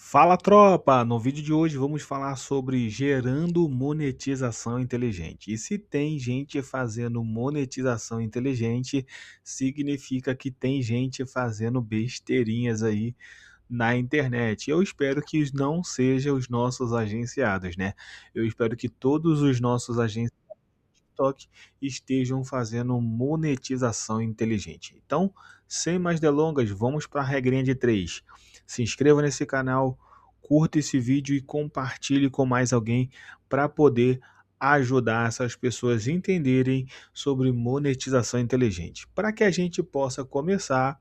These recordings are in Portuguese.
Fala tropa! No vídeo de hoje vamos falar sobre gerando monetização inteligente. E se tem gente fazendo monetização inteligente, significa que tem gente fazendo besteirinhas aí na internet. Eu espero que não sejam os nossos agenciados, né? Eu espero que todos os nossos agenciados TikTok estejam fazendo monetização inteligente. Então, sem mais delongas, vamos para a regrinha de três. Se inscreva nesse canal, curta esse vídeo e compartilhe com mais alguém para poder ajudar essas pessoas a entenderem sobre monetização inteligente. Para que a gente possa começar,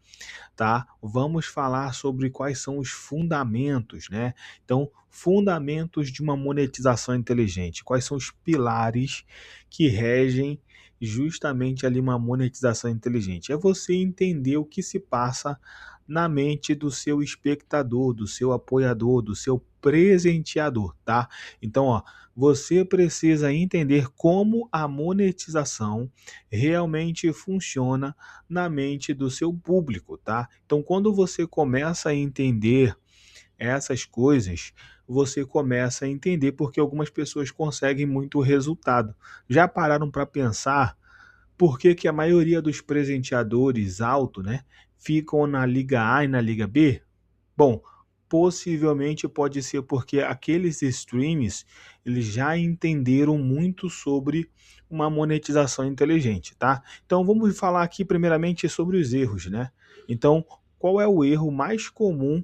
tá? Vamos falar sobre quais são os fundamentos, né? Então, fundamentos de uma monetização inteligente. Quais são os pilares que regem justamente ali uma monetização inteligente? É você entender o que se passa na mente do seu espectador, do seu apoiador, do seu presenteador, tá? Então, ó, você precisa entender como a monetização realmente funciona na mente do seu público, tá? Então, quando você começa a entender essas coisas, você começa a entender porque algumas pessoas conseguem muito resultado. Já pararam para pensar por que que a maioria dos presenteadores alto, né, ficam na liga A e na liga B? Bom, possivelmente pode ser porque aqueles streams, eles já entenderam muito sobre uma monetização inteligente, tá? Então vamos falar aqui primeiramente sobre os erros, né? Então, qual é o erro mais comum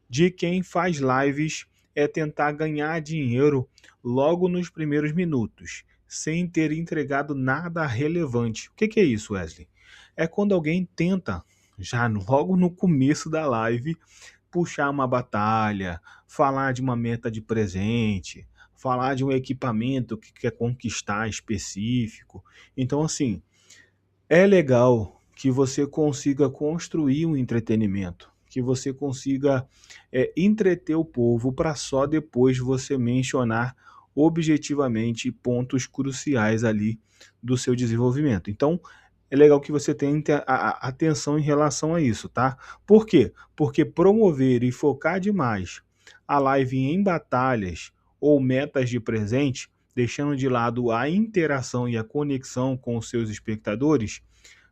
de quem faz lives é tentar ganhar dinheiro logo nos primeiros minutos, sem ter entregado nada relevante? O que que é isso, Wesley? É quando alguém tenta, já logo no começo da live, puxar uma batalha, falar de uma meta de presente, falar de um equipamento que quer conquistar específico. Então, assim, é legal que você consiga construir um entretenimento, que você consiga entreter o povo para só depois você mencionar objetivamente pontos cruciais ali do seu desenvolvimento. Então, é legal que você tenha atenção em relação a isso, tá? Por quê? Porque promover e focar demais a live em batalhas ou metas de presente, deixando de lado a interação e a conexão com os seus espectadores,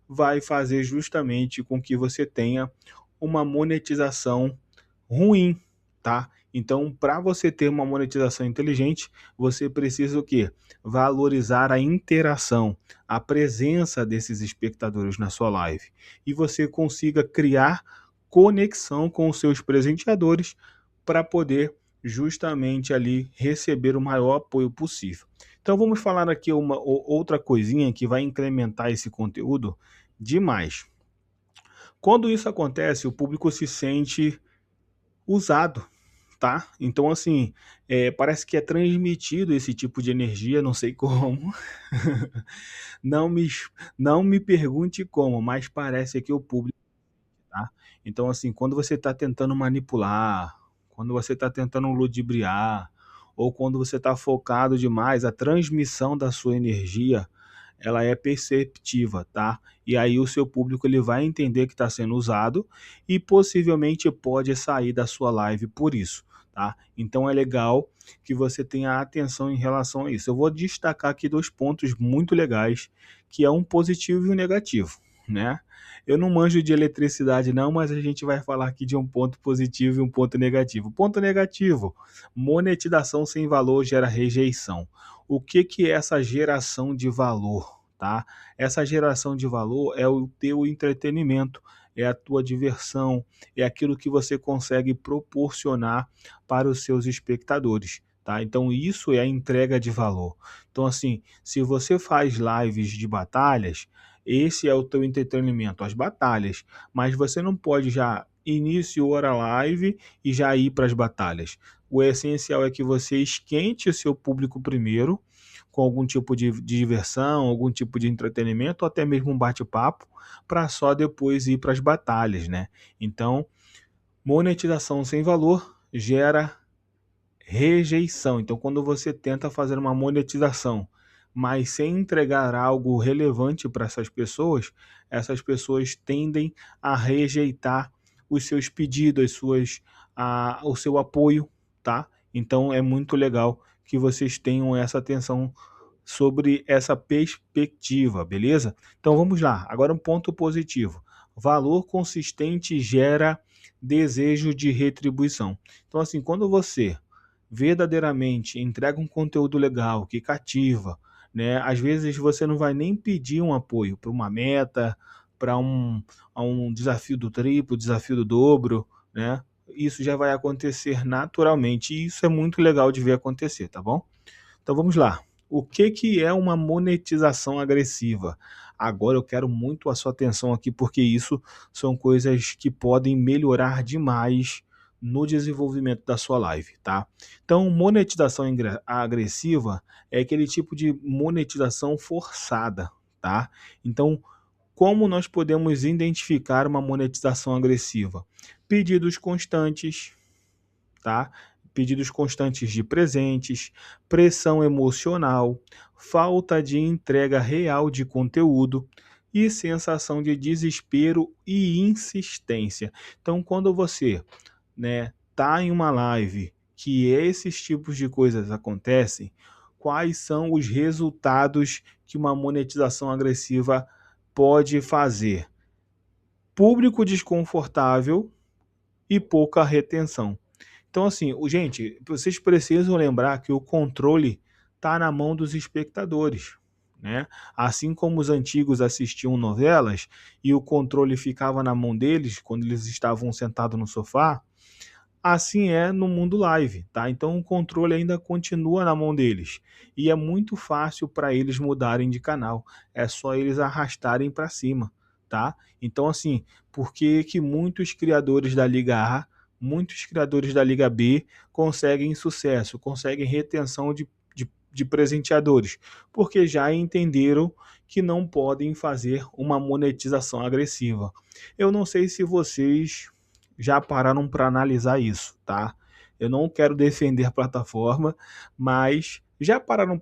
vai fazer justamente com que você tenha uma monetização ruim, tá? Então, para você ter uma monetização inteligente, você precisa o quê? Valorizar a interação, a presença desses espectadores na sua live. E você consiga criar conexão com os seus presenteadores para poder justamente ali receber o maior apoio possível. Então vamos falar aqui uma outra coisinha que vai incrementar esse conteúdo demais. Quando isso acontece, o público se sente usado, tá? Então, assim, parece que é transmitido esse tipo de energia, não sei como. Não me, não me pergunte como, mas parece que o público, tá? Então, assim, quando você está tentando manipular, quando você está tentando ludibriar, ou quando você está focado demais, a transmissão da sua energia ela é perceptiva, tá? E aí o seu público ele vai entender que está sendo usado e possivelmente pode sair da sua live por isso, tá? Então é legal que você tenha atenção em relação a isso. Eu vou destacar aqui dois pontos muito legais, que é um positivo e um negativo, né? Eu não manjo de eletricidade não, mas a gente vai falar aqui de um ponto positivo e um ponto negativo. Ponto negativo: monetização sem valor gera rejeição. O que que é essa geração de valor, tá? Essa geração de valor é o teu entretenimento, é a tua diversão, é aquilo que você consegue proporcionar para os seus espectadores, tá? Então isso é a entrega de valor. Então assim, se você faz lives de batalhas, esse é o teu entretenimento, as batalhas, mas você não pode já iniciar a live e já ir para as batalhas. O essencial é que você esquente o seu público primeiro, com algum tipo de diversão, algum tipo de entretenimento, ou até mesmo um bate-papo, para só depois ir para as batalhas, né? Então, monetização sem valor gera rejeição. Então, quando você tenta fazer uma monetização, mas sem entregar algo relevante para essas pessoas tendem a rejeitar os seus pedidos, o seu apoio, tá? Então é muito legal que vocês tenham essa atenção sobre essa perspectiva, beleza? Então vamos lá. Agora um ponto positivo. Valor consistente gera desejo de retribuição. Então assim, quando você verdadeiramente entrega um conteúdo legal, que cativa, né? Às vezes você não vai nem pedir um apoio para uma meta, para um desafio do triplo, desafio do dobro, né? Isso já vai acontecer naturalmente e isso é muito legal de ver acontecer, tá bom? Então vamos lá. O que é uma monetização agressiva? Agora eu quero muito a sua atenção aqui, porque isso são coisas que podem melhorar demais no desenvolvimento da sua live, tá? Então, monetização agressiva é aquele tipo de monetização forçada, tá? Então, como nós podemos identificar uma monetização agressiva? Pedidos constantes, tá? Pedidos constantes de presentes, pressão emocional, falta de entrega real de conteúdo e sensação de desespero e insistência. Então, quando você, né, tá em uma live que esses tipos de coisas acontecem, quais são os resultados que uma monetização agressiva pode fazer? Público desconfortável e pouca retenção. Então, assim, gente, vocês precisam lembrar que o controle está na mão dos espectadores, né? Assim como os antigos assistiam novelas e o controle ficava na mão deles quando eles estavam sentados no sofá, assim é no mundo live, tá? Então o controle ainda continua na mão deles e é muito fácil para eles mudarem de canal. É só eles arrastarem para cima, tá? Então assim, por que que muitos criadores da Liga A, muitos criadores da Liga B conseguem sucesso, conseguem retenção de presenteadores? Porque já entenderam que não podem fazer uma monetização agressiva. Eu não sei se vocês já pararam para analisar isso, tá? Eu não quero defender a plataforma, mas já pararam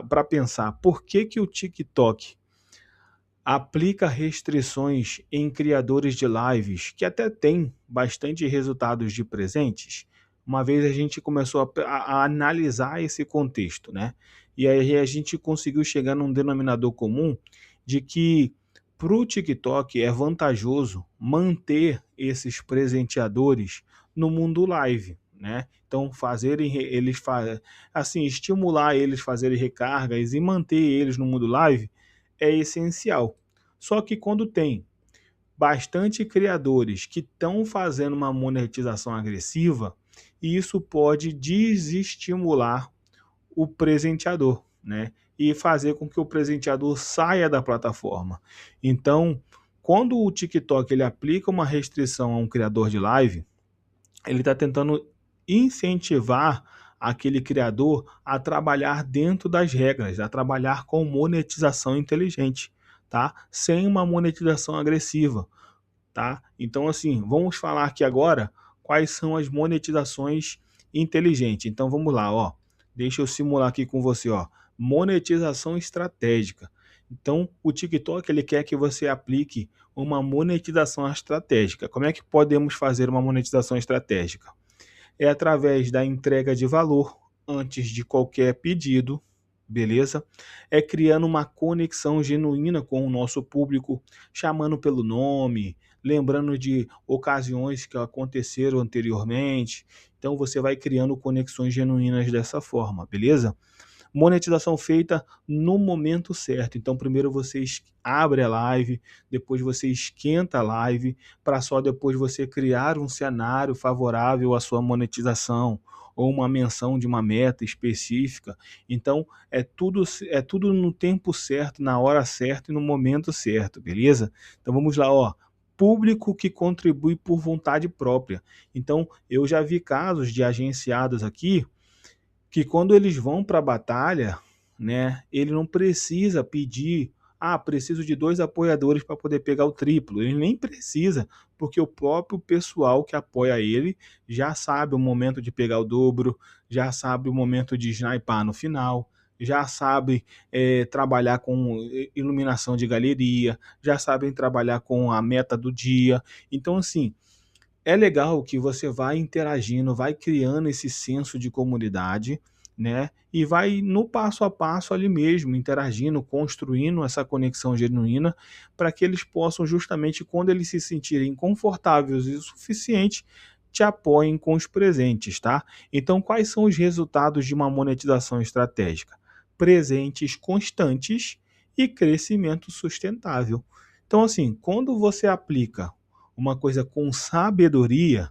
para pensar por que que o TikTok aplica restrições em criadores de lives que até tem bastante resultados de presentes? Uma vez a gente começou a analisar esse contexto, né? E aí a gente conseguiu chegar num denominador comum de que para o TikTok é vantajoso manter esses presenteadores no mundo live, né? Então assim, estimular eles fazerem recargas e manter eles no mundo live é essencial. Só que quando tem bastante criadores que estão fazendo uma monetização agressiva, isso pode desestimular o presenteador, né? E fazer com que o presenteador saia da plataforma. Então, quando o TikTok ele aplica uma restrição a um criador de live, ele está tentando incentivar aquele criador a trabalhar dentro das regras, a trabalhar com monetização inteligente, tá? Sem uma monetização agressiva, tá? Então, assim, vamos falar aqui agora quais são as monetizações inteligentes. Então, vamos lá, ó. Deixa eu simular aqui com você, ó. Monetização estratégica. Então, o TikTok ele quer que você aplique uma monetização estratégica. Como é que podemos fazer uma monetização estratégica? É através da entrega de valor antes de qualquer pedido, beleza? É criando uma conexão genuína com o nosso público, chamando pelo nome, lembrando de ocasiões que aconteceram anteriormente. Então você vai criando conexões genuínas dessa forma, beleza? Monetização feita no momento certo. Então, primeiro você abre a live, depois você esquenta a live, para só depois você criar um cenário favorável à sua monetização ou uma menção de uma meta específica. Então, é tudo no tempo certo, na hora certa e no momento certo, beleza? Então, vamos lá, ó. Público que contribui por vontade própria. Então, eu já vi casos de agenciados aqui que quando eles vão para a batalha, né, ele não precisa pedir, preciso de 2 apoiadores para poder pegar o triplo. Ele nem precisa, porque o próprio pessoal que apoia ele já sabe o momento de pegar o dobro, já sabe o momento de snipar no final, já sabe trabalhar com iluminação de galeria, já sabem trabalhar com a meta do dia. Então, assim, é legal que você vai interagindo, vai criando esse senso de comunidade, né, e vai no passo a passo ali mesmo, interagindo, construindo essa conexão genuína, para que eles possam justamente quando eles se sentirem confortáveis e o suficiente, te apoiem com os presentes, tá. Então quais são os resultados de uma monetização estratégica? Presentes constantes e crescimento sustentável. Então assim, quando você aplica uma coisa com sabedoria,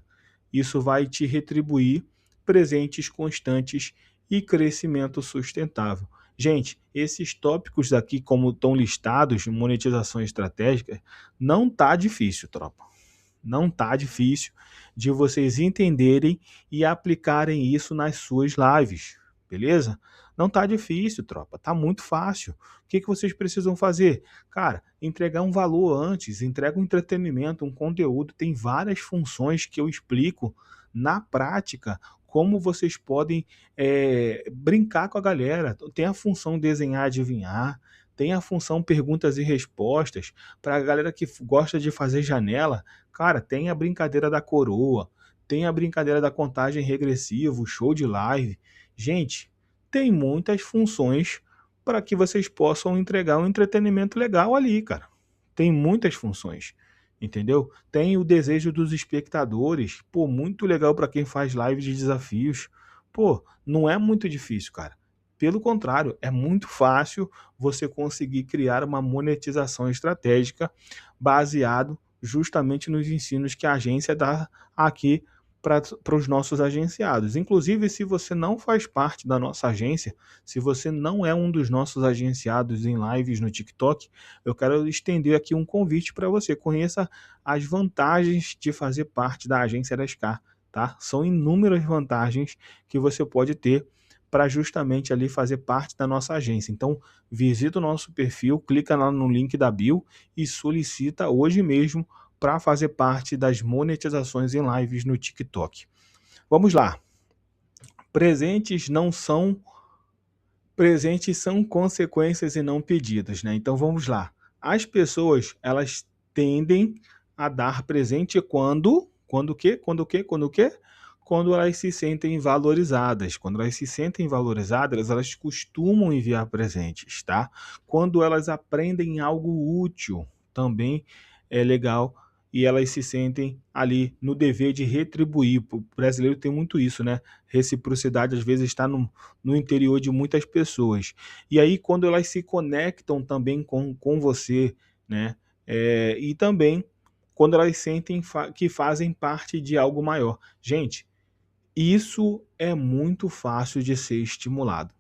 isso vai te retribuir presentes constantes e crescimento sustentável. Gente, esses tópicos aqui, como estão listados, monetização estratégica, não tá difícil, tropa. Não tá difícil de vocês entenderem e aplicarem isso nas suas lives, beleza? Não tá difícil, tropa, tá muito fácil. O que que vocês precisam fazer? Cara, entregar um valor antes, entrega um entretenimento, um conteúdo, tem várias funções que eu explico na prática como vocês podem brincar com a galera. Tem a função desenhar, adivinhar, tem a função perguntas e respostas, para a galera que gosta de fazer janela. Cara, tem a brincadeira da coroa, tem a brincadeira da contagem regressiva, o show de live. Gente, tem muitas funções para que vocês possam entregar um entretenimento legal ali, cara. Tem muitas funções, entendeu? Tem o desejo dos espectadores, pô, muito legal para quem faz live de desafios. Pô, não é muito difícil, cara. Pelo contrário, é muito fácil você conseguir criar uma monetização estratégica baseado justamente nos ensinos que a agência dá aqui para os nossos agenciados. Inclusive, se você não faz parte da nossa agência, se você não é um dos nossos agenciados em lives no TikTok, eu quero estender aqui um convite para você. Conheça as vantagens de fazer parte da agência da SCAR, tá? São inúmeras vantagens que você pode ter para justamente ali fazer parte da nossa agência. Então, visita o nosso perfil, clica lá no link da bio e solicita hoje mesmo para fazer parte das monetizações em lives no TikTok. Vamos lá. Presentes não são presentes são consequências e não pedidos, né? Então vamos lá. As pessoas, elas tendem a dar presente quando o quê? Quando o quê? Quando o quê? Quando elas se sentem valorizadas. Quando elas se sentem valorizadas, elas costumam enviar presentes, tá? Quando elas aprendem algo útil, também é legal e elas se sentem ali no dever de retribuir. O brasileiro tem muito isso, né? Reciprocidade às vezes está no interior de muitas pessoas. E aí, quando elas se conectam também com você, né? E também quando elas sentem que fazem parte de algo maior. Gente, isso é muito fácil de ser estimulado,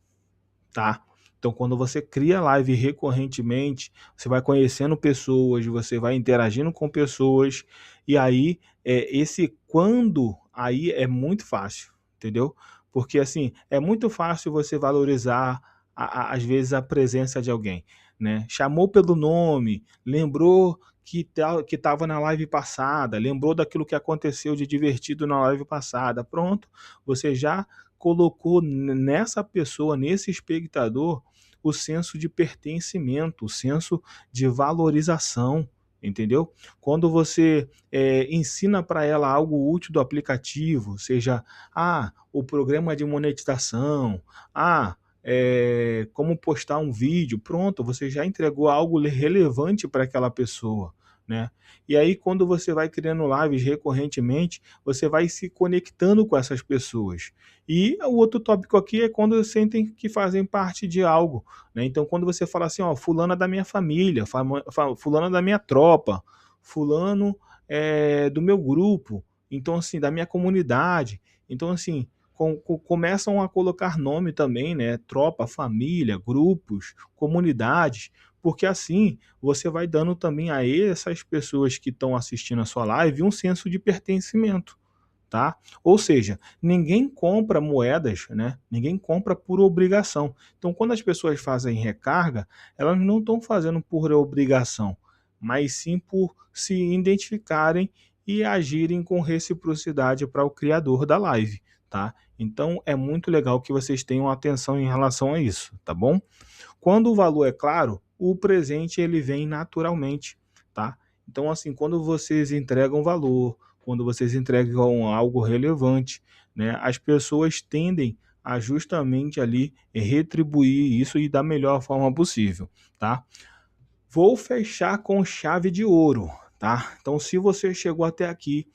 tá? Então, quando você cria live recorrentemente, você vai conhecendo pessoas, você vai interagindo com pessoas, e aí, esse quando aí é muito fácil, entendeu? Porque, assim, é muito fácil você valorizar, às vezes, a presença de alguém, né? Chamou pelo nome, lembrou que estava na live passada, lembrou daquilo que aconteceu de divertido na live passada, pronto, você já colocou nessa pessoa, nesse espectador, o senso de pertencimento, o senso de valorização, entendeu? Quando você ensina para ela algo útil do aplicativo, seja o programa de monetização, como postar um vídeo, pronto, você já entregou algo relevante para aquela pessoa, né? E aí, quando você vai criando lives recorrentemente, você vai se conectando com essas pessoas. E o outro tópico aqui é quando sentem que fazem parte de algo, né? Então, quando você fala assim, ó, fulano é da minha família, fulano é da minha tropa, fulano é do meu grupo, então assim, da minha comunidade. Então, assim, começam a colocar nome também, né? Tropa, família, grupos, comunidades, porque assim você vai dando também a essas pessoas que estão assistindo a sua live um senso de pertencimento, tá? Ou seja, ninguém compra moedas, né? Ninguém compra por obrigação. Então, quando as pessoas fazem recarga, elas não estão fazendo por obrigação, mas sim por se identificarem e agirem com reciprocidade para o criador da live, tá? Então, é muito legal que vocês tenham atenção em relação a isso, tá bom? Quando o valor é claro, o presente ele vem naturalmente, tá? Então, assim, quando vocês entregam valor, quando vocês entregam algo relevante, né, as pessoas tendem a justamente ali retribuir isso e da melhor forma possível, tá? Vou fechar com chave de ouro, tá? Então, se você chegou até aqui,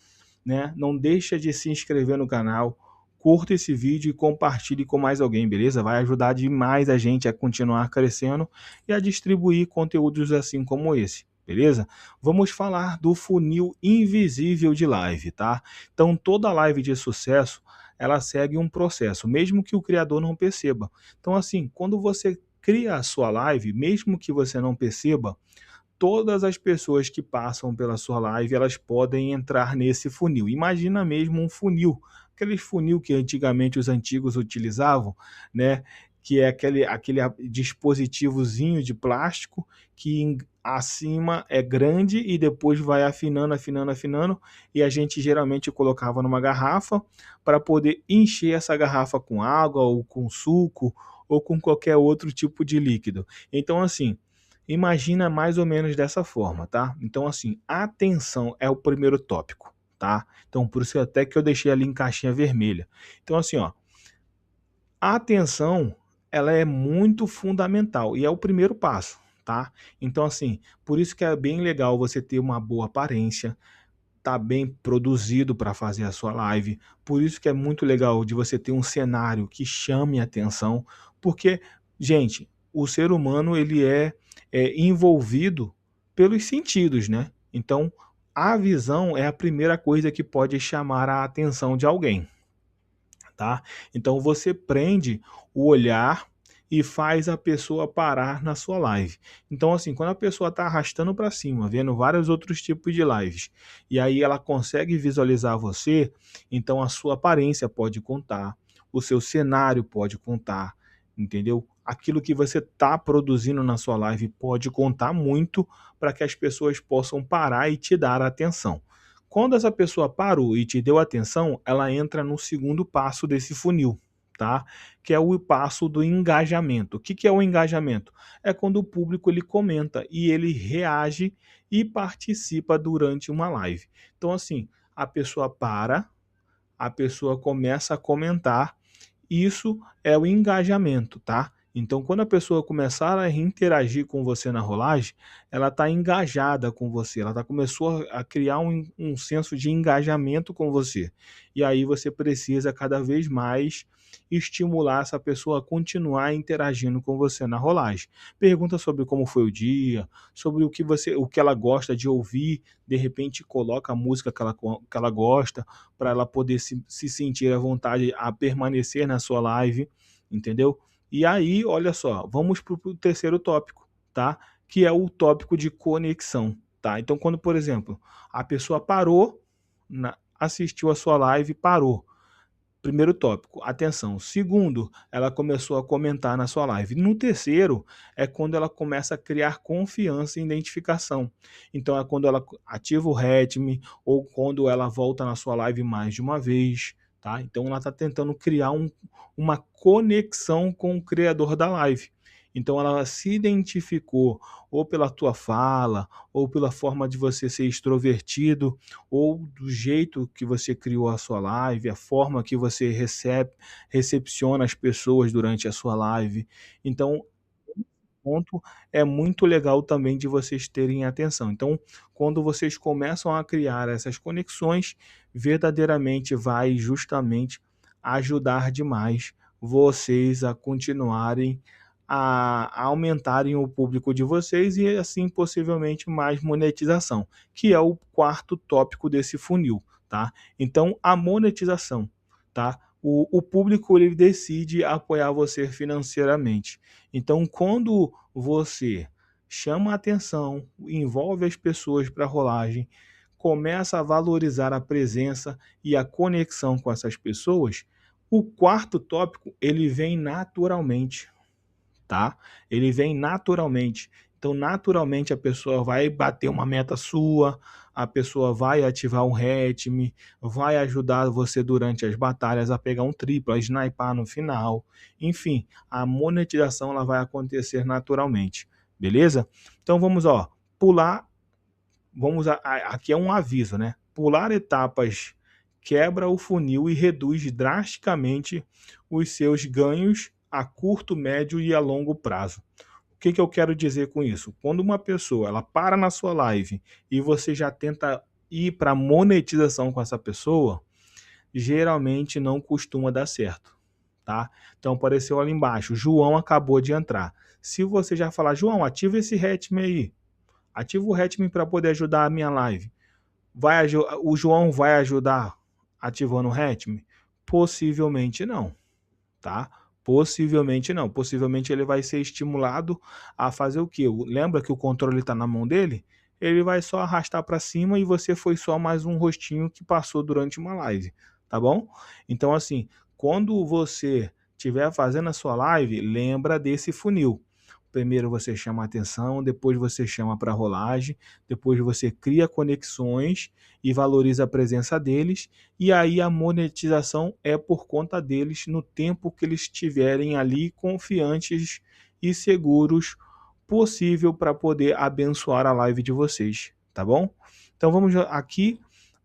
né, não deixa de se inscrever no canal, curta esse vídeo e compartilhe com mais alguém, beleza? Vai ajudar demais a gente a continuar crescendo e a distribuir conteúdos assim como esse, beleza? Vamos falar do funil invisível de live, tá? Então, toda live de sucesso, ela segue um processo, mesmo que o criador não perceba. Então, assim, quando você cria a sua live, mesmo que você não perceba, todas as pessoas que passam pela sua live, elas podem entrar nesse funil. Imagina mesmo um funil, aqueles funil que antigamente os antigos utilizavam, né? Que é aquele dispositivozinho de plástico que acima é grande e depois vai afinando, afinando, afinando, e a gente geralmente colocava numa garrafa para poder encher essa garrafa com água ou com suco ou com qualquer outro tipo de líquido. Então, assim, imagina mais ou menos dessa forma, tá? Então, assim, atenção é o primeiro tópico, tá? Então, por isso até que eu deixei ali em caixinha vermelha. Então, assim, ó, a atenção, ela é muito fundamental e é o primeiro passo, tá? Então, assim, por isso que é bem legal você ter uma boa aparência, tá bem produzido para fazer a sua live. Por isso que é muito legal de você ter um cenário que chame a atenção, porque, gente, o ser humano ele é envolvido pelos sentidos, né? Então, a visão é a primeira coisa que pode chamar a atenção de alguém, tá? Então você prende o olhar e faz a pessoa parar na sua live. Então, assim, quando a pessoa está arrastando para cima, vendo vários outros tipos de lives, e aí ela consegue visualizar você, então a sua aparência pode contar, o seu cenário pode contar, entendeu? Aquilo que você está produzindo na sua live pode contar muito para que as pessoas possam parar e te dar atenção. Quando essa pessoa parou e te deu atenção, ela entra no segundo passo desse funil, tá? Que é o passo do engajamento. O que que é o engajamento? É quando o público ele comenta e ele reage e participa durante uma live. Então, assim, a pessoa para, a pessoa começa a comentar, isso é o engajamento, tá? Então, quando a pessoa começar a interagir com você na rolagem, ela está engajada com você, ela começou a criar um senso de engajamento com você. E aí você precisa cada vez mais estimular essa pessoa a continuar interagindo com você na rolagem. Pergunta sobre como foi o dia, sobre o que ela gosta de ouvir, de repente coloca a música que ela gosta, para ela poder se sentir à vontade a permanecer na sua live, entendeu? E aí, olha só, vamos para o terceiro tópico, tá? Que é o tópico de conexão, tá? Então, quando, por exemplo, a pessoa parou, assistiu a sua live, parou. Primeiro tópico, atenção. Segundo, ela começou a comentar na sua live. No terceiro, é quando ela começa a criar confiança e identificação. Então, é quando ela ativa o RETM ou quando ela volta na sua live mais de uma vez, tá? Então, ela está tentando criar uma conexão com o criador da live. Então, ela se identificou ou pela tua fala, ou pela forma de você ser extrovertido, ou do jeito que você criou a sua live, a forma que você recepciona as pessoas durante a sua live. Então, ponto é muito legal também de vocês terem atenção. Então, quando vocês começam a criar essas conexões, verdadeiramente vai justamente ajudar demais vocês a continuarem a aumentarem o público de vocês e assim possivelmente mais monetização, que é o quarto tópico desse funil, tá? Então, a monetização, tá? O público ele decide apoiar você financeiramente. Então, quando você chama a atenção, envolve as pessoas para a rolagem, começa a valorizar a presença e a conexão com essas pessoas, o quarto tópico ele vem naturalmente, tá? Ele vem naturalmente. Então, naturalmente, a pessoa vai bater uma meta sua, a pessoa vai ativar um ritmo, vai ajudar você durante as batalhas a pegar um triplo, a snipar no final. Enfim, a monetização ela vai acontecer naturalmente, beleza? Então, vamos, ó, pular. Aqui é um aviso, né? pular etapas quebra o funil e reduz drasticamente os seus ganhos a curto, médio e a longo prazo. O que eu quero dizer com isso? Quando uma pessoa ela para na sua live e você já tenta ir para monetização com essa pessoa, geralmente não costuma dar certo, tá? Então apareceu ali embaixo, João acabou de entrar. Se você já falar, João, ativa esse Hatme aí, ativa o Hatme para poder ajudar a minha live. O João vai ajudar ativando o Hatme? Possivelmente não, tá? Possivelmente não. Possivelmente ele vai ser estimulado a fazer o quê? Lembra que o controle está na mão dele? Ele vai só arrastar para cima e você foi só mais um rostinho que passou durante uma live, tá bom? Então, assim, quando você estiver fazendo a sua live, lembra desse funil. Primeiro você chama a atenção, depois você chama para rolagem, depois você cria conexões e valoriza a presença deles, e aí a monetização é por conta deles no tempo que eles estiverem ali confiantes e seguros possível para poder abençoar a live de vocês, tá bom? Então vamos aqui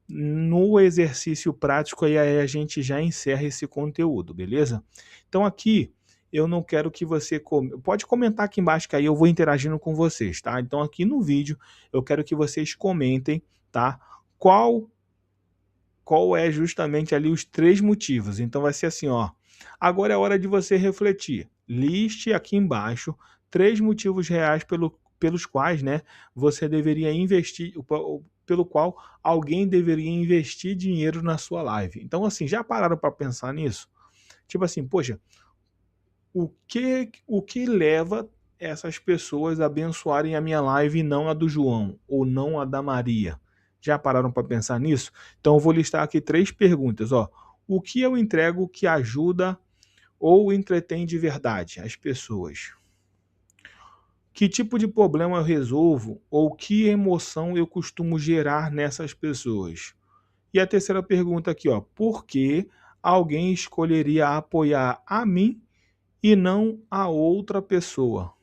no exercício prático e aí a gente já encerra esse conteúdo, beleza? Então aqui eu não quero que você pode comentar aqui embaixo que aí eu vou interagindo com vocês, tá? Então aqui no vídeo eu quero que vocês comentem, tá? Qual é justamente ali os 3 motivos. Então vai ser assim, ó. Agora é hora de você refletir. Liste aqui embaixo 3 motivos reais pelos quais, né, você deveria investir, pelo qual alguém deveria investir dinheiro na sua live. Então assim, já pararam para pensar nisso? Tipo assim, poxa, o que leva essas pessoas a abençoarem a minha live e não a do João ou não a da Maria? Já pararam para pensar nisso? Então eu vou listar aqui 3 perguntas, ó. O que eu entrego que ajuda ou entretém de verdade as pessoas? Que tipo de problema eu resolvo ou que emoção eu costumo gerar nessas pessoas? E a terceira pergunta aqui, ó, por que alguém escolheria apoiar a mim e não a outra pessoa?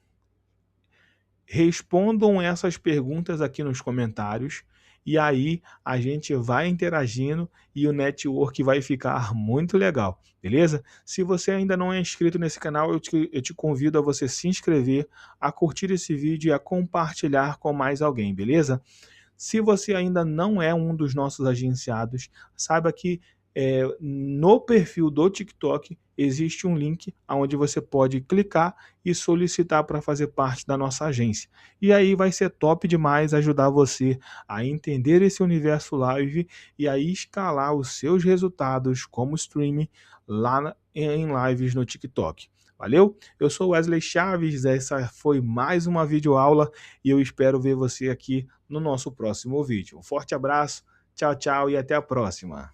Respondam essas perguntas aqui nos comentários e aí a gente vai interagindo e o network vai ficar muito legal, beleza? Se você ainda não é inscrito nesse canal, eu te convido a você se inscrever, a curtir esse vídeo e a compartilhar com mais alguém, beleza? Se você ainda não é um dos nossos agenciados, saiba que no perfil do TikTok existe um link onde você pode clicar e solicitar para fazer parte da nossa agência. E aí vai ser top demais ajudar você a entender esse universo live e a escalar os seus resultados como streaming lá em lives no TikTok. Valeu? Eu sou Wesley Chaves, essa foi mais uma videoaula e eu espero ver você aqui no nosso próximo vídeo. Um forte abraço, tchau, tchau e até a próxima.